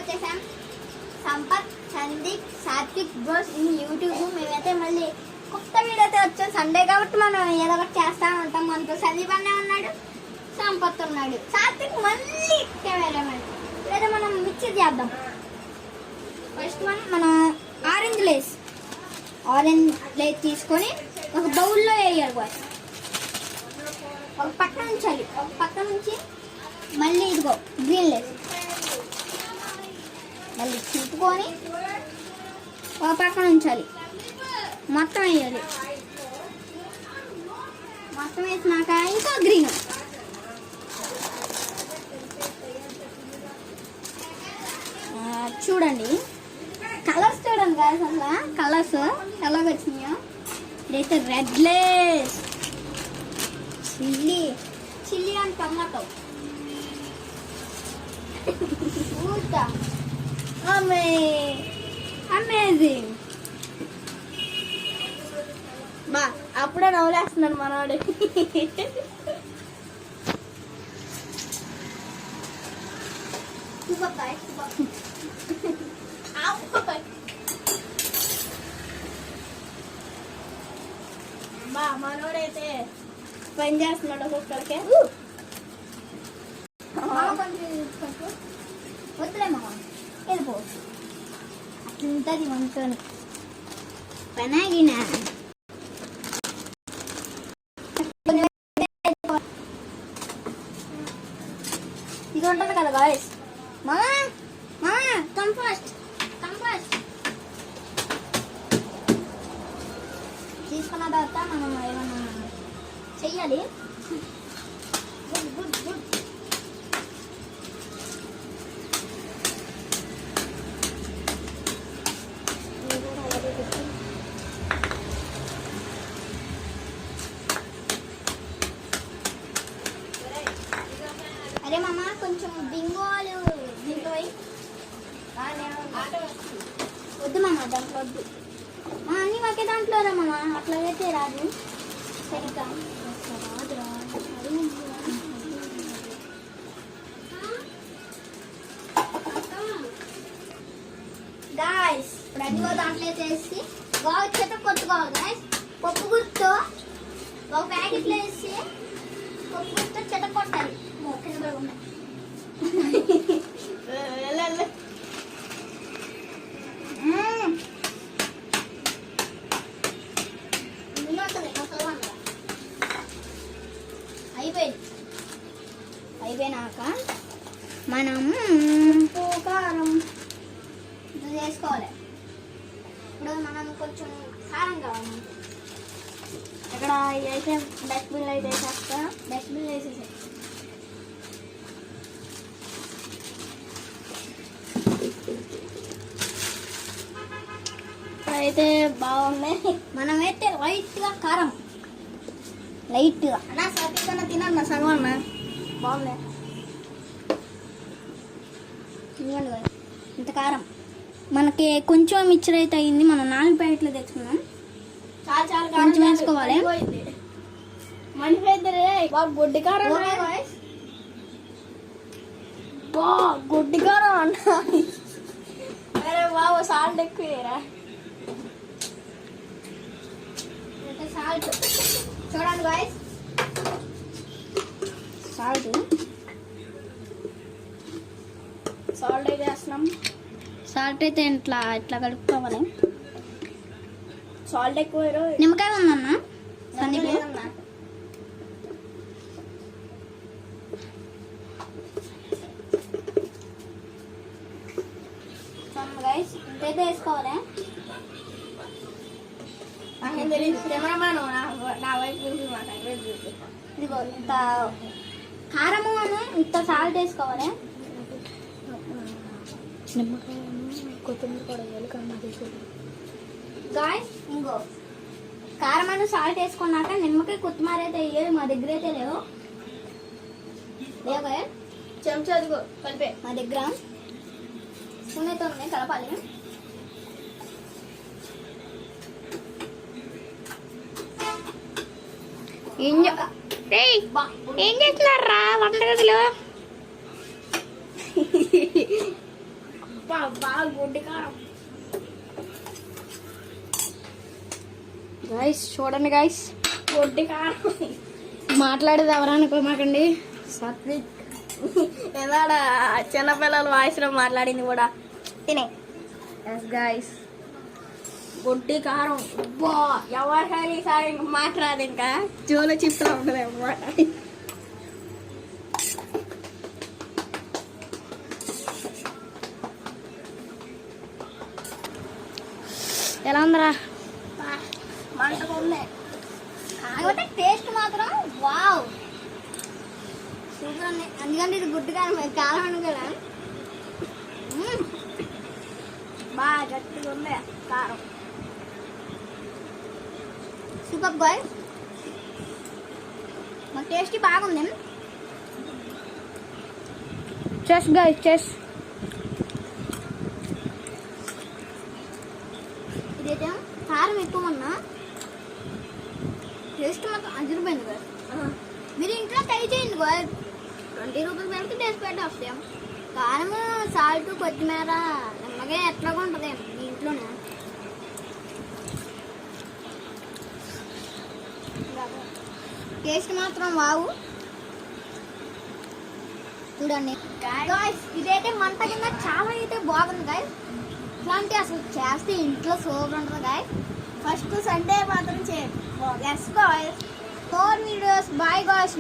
వచ్చేసాం. Sampath, Sandeep, Sathvik bros in YouTube. మేమైతే మళ్ళీ కొత్త వీడియో అయితే వచ్చాం. సండే కాబట్టి మనం ఏదో ఒకటి చేస్తా ఉంటాం. మనతో సందీప్ అన్న ఉన్నాడు, సంపత్ ఉన్నాడు, సాత్విక్ మళ్ళీ కెమెరామెన్. లేదా మనం మిక్చర్ చేద్దాం. ఫస్ట్ మన ఆరెంజ్ లేస్ తీసుకొని ఒక బౌల్లో వేయాలి. ఒక పక్క ఉంచాలి. ఒక పక్క నుంచి మళ్ళీ ఇదిగో గ్రీన్ లేస్ మళ్ళీ చింపుకొని ఒక పక్కన ఉంచాలి. మొత్తం వేయాలి. మొత్తం వేసినాక ఇంకా గ్రీన్. చూడండి కలర్స్ చూడండి గాయస్. అసలు కలర్స్ ఎలాగ వచ్చినాయో. ఇదైతే red Lay's, chilli and tomato. Amazing. బా అప్పుడే నవ్వులేస్తున్నాడు మనవాడు. బా మనోడైతే పని చేస్తున్నాడు ఒక్కొక్కడికే. వద్దులే మామ వెళ్ళిపో. అట్లుంటుంది వంటని పనాగిన. ఇది ఉంటుంది కదా గాయస్. మామా కమ్ ఫాస్ట్. తీసుకున్న తర్వాత మనం ఏమన్నా చెయ్యాలి. గుడ్. అరే మామ కొంచెం బింగోలు దీంట్లో వద్దు మామ, దాంట్లో వద్దు. అన్నీ మాకే దాంట్లో రా మామ. అట్లా అయితే రాదు సరిగ్గా. గాయస్ ఇప్పుడు అన్నీ దాంట్లో వేసి బాగా కొట్టుకోవాలి గాయస్. పప్పు గుర్తు ఒక ప్యాకెట్లో వేసి పప్పు గుర్తు చెత్త కొట్టాలి. కింద పడి ఉన్నాయి. అయిపోయినాక మనం కారం ఇది చేసుకోవాలి. ఇప్పుడు మనం కొంచెం కారం కావాలి. ఇక్కడ అయితే డస్ట్బిన్లో అయితే వేసేస్తా. డస్ట్బిన్లో వేసేసా. అయితే బాగున్నాయి. మనమైతే లైట్గా కారం లైట్గా అన్నా సరిగ్గా తినన్నా సగం అన్న. బాగున్నాయి. ఇంత కారం మనకి కొంచెం మిక్చర్ అయితే అయింది. మనం 4 ప్యాకెట్లు తెచ్చుకున్నాం. చాలా కొంచెం వేసుకోవాలి. మనిషి అయితే గొడ్డి కారం గొడ్డి కారం అన్న. అరే బాబు సాల్ట్ ఎక్కువేరా. సాల్ట్ చూడండి గాయ్స్. సాల్ట్ అయితే వేస్తున్నాం. సాల్ట్ అయితే ఇట్లా కలుపుకోవాలి. సాల్ట్ ఎక్కువ. నిమ్మకాయ ఉందన్న సందీప్. గైస్ ఇంకైతే వేసుకోవాలి. ఇదిగో ఇంత కారము అని ఇంత సాల్ట్ వేసుకోవాలి. గాయ్స్ ఇంకో కారం అని సాల్ట్ వేసుకున్నాక నిమ్మకాయ కొత్తిమీర అయితే వేయాలి. మా దగ్గర అయితే లేవు. చెంచా అదిగో కలిపే. మా దగ్గర స్పూన్ అయితే ఉన్నాయి, కలపాలి. ఏం చేస్తున్నారా వంటగదిలో? అబ్బా బాగా గొడ్డి కారం. గైస్ చూడండి గైస్, గొడ్డి కారం. మాట్లాడేది ఎవరనుకోమాకండి, సాత్విక్ ఏదాడా చిన్నపిల్లల వాయిస్లో మాట్లాడింది కూడా. తినే. ఎస్ గైస్, గొడ్డి కారం. అబ్బా ఎవరికైనా ఈసారి ఇంకా మాట్లాడదు, ఇంకా జోలో చిప్స్లో ఉంటుంది అన్నమాట. ఎలా ఉందిరా? మంటగా ఉంది. కాకపోతే టేస్ట్ మాత్రం వావ్ సూపర్ ఉంది. ఎందుకంటే ఇది గుడ్డు కారం, కారం అని కదా. బాగా గట్టిగా ఉంది కారం. సూపర్ బాయ్, మా టేస్ట్ బాగుంది. Chess guys chess. ఇదైతే కారం ఎక్కువ ఉన్నా టేస్ట్ మాత్రం అదిరిపోయింది కదా. మీరు ఇంట్లో ట్రై చేయండి కదా, 20 రూపీస్ పెడితే టేస్ట్ పెట్టి వస్తాం. కారము, సాల్ట్, కొత్తిమీర నిమ్మగా ఎట్లాగా ఉంటుంది మీ ఇంట్లోనే. టేస్ట్ మాత్రం వావు చూడండి గాయ్స్. ఇదైతే మంట కింద చాలా అయితే బాగుంది గాయ్. ఇట్లాంటి అసలు చేస్తే ఇంట్లో సూపర్ ఉంటుంది గాయ్. ఫస్ట్ సండే మాత్రం చేయండి. Yes guys, 4 videos. Bye guys.